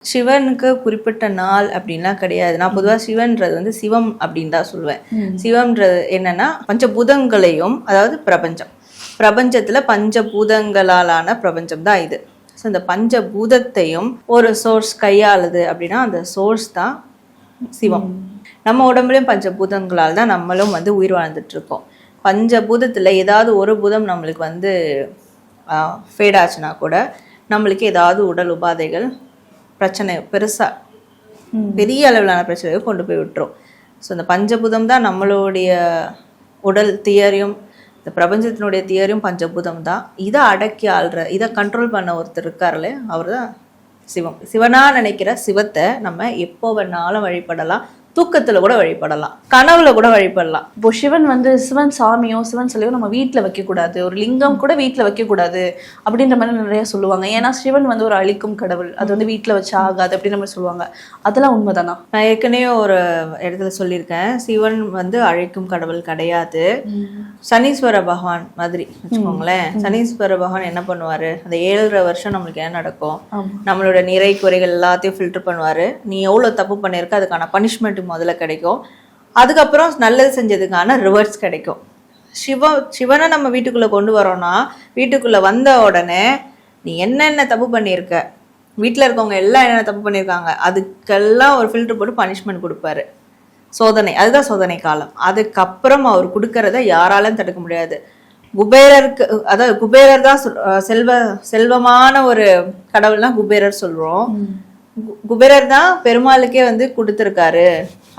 சிவனுக்கு குறிப்பிட்ட நாள் அப்படின்லாம் கிடையாது. நான் பொதுவாக சிவன்றது வந்து சிவம் அப்படின்னு தான் சொல்லுவேன். சிவம்ன்றது என்னன்னா பஞ்சபூதங்களையும், அதாவது பிரபஞ்சத்துல பஞ்சபூதங்களாலான பிரபஞ்சம் தான் இது. ஸோ இந்த பஞ்சபூதத்தையும் ஒரு சோர்ஸ் கையாளுது அப்படின்னா அந்த சோர்ஸ் தான் சிவம். நம்ம உடம்புலையும் பஞ்சபூதங்களால் தான் நம்மளும் வந்து உயிர் வாழ்ந்துட்டு இருக்கோம். பஞ்சபூதத்துல ஏதாவது ஒரு பூதம் நம்மளுக்கு வந்து ஃபேட் ஆச்சுன்னா கூட நம்மளுக்கு ஏதாவது உடல் உபாதைகள் பிரச்சனை பெரிய அளவிலான பிரச்சனையை கொண்டு போய் விட்டுரும். ஸோ இந்த பஞ்சபூதம் தான் நம்மளுடைய உடல் தியரியும், இந்த பிரபஞ்சத்தினுடைய தியரியும் பஞ்சபூதம் தான். இதை அடக்கி ஆள்ற, இதை கண்ட்ரோல் பண்ண ஒருத்தர் இருக்காருல்ல, அவர் தான் சிவம். சிவனா நினைக்கிற சிவத்தை நம்ம எப்போ வேணாலும் வழிபடலாம், தூக்கத்துல கூட வழிபடலாம், கனவுல கூட வழிபடலாம். இப்போ சிவன் வந்து சிவன் சாமியோ சிவன் சிலையோ நம்ம வீட்டில் வைக்கக்கூடாது, ஒரு லிங்கம் கூட வீட்டில் வைக்கக்கூடாது அப்படின்ற மாதிரி நிறைய சொல்லுவாங்க. ஏன்னா சிவன் வந்து ஒரு அழிக்கும் கடவுள், அது வந்து வீட்டில் வச்சு ஆகாது அப்படின்ற மாதிரி சொல்லுவாங்க. அதெல்லாம் உண்மைதானா? நான் ஏற்கனவே ஒரு இடத்துல சொல்லியிருக்கேன், சிவன் வந்து அழிக்கும் கடவுள் கிடையாது. சனீஸ்வர பகவான் மாதிரி வச்சுக்கோங்களேன். சனீஸ்வர பகவான் என்ன பண்ணுவாரு, அந்த 7.5 வருஷம் நம்மளுக்கு என்ன நடக்கும், நம்மளோட நிறை குறைகள் எல்லாத்தையும் ஃபில்டர் பண்ணுவாரு. நீ எவ்வளவு தப்பு பண்ணிருக்க அதுக்கான பனிஷ்மெண்ட் முதல்ல கிடைக்கும், அதுக்கப்புறம் நல்லது செஞ்சதுக்கான ரிவர்ஸ் கிடைக்கும். சிவனை நம்ம வீட்டுக்குள்ள கொண்டு வரோம்னா, வீட்டுக்குள்ள வந்த உடனே நீ என்னென்ன தப்பு பண்ணியிருக்க, வீட்டில் இருக்கவங்க எல்லாம் என்னென்ன தப்பு பண்ணியிருக்காங்க, அதுக்கெல்லாம் ஒரு ஃபில்டர் போட்டு பனிஷ்மெண்ட் கொடுப்பாரு. சோதனை, அதுதான் சோதனை காலம். அதுக்கப்புறம் அவர் கொடுக்கறத யாராலும் தடுக்க முடியாது. குபேரருக்கு, அதாவது குபேரர் தான் செல்வமான ஒரு கடவுள்னா குபேரர் சொல்றோம். குபேரர் தான் பெருமாளுக்கே வந்து கொடுத்துருக்காரு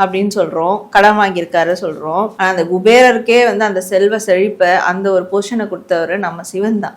அப்படின்னு சொல்றோம், கடன் வாங்கியிருக்காரு சொல்றோம். ஆனா அந்த குபேரருக்கே வந்து அந்த செல்வ செழிப்பை, அந்த ஒரு பொசிஷனை கொடுத்தவர் நம்ம சிவன் தான்.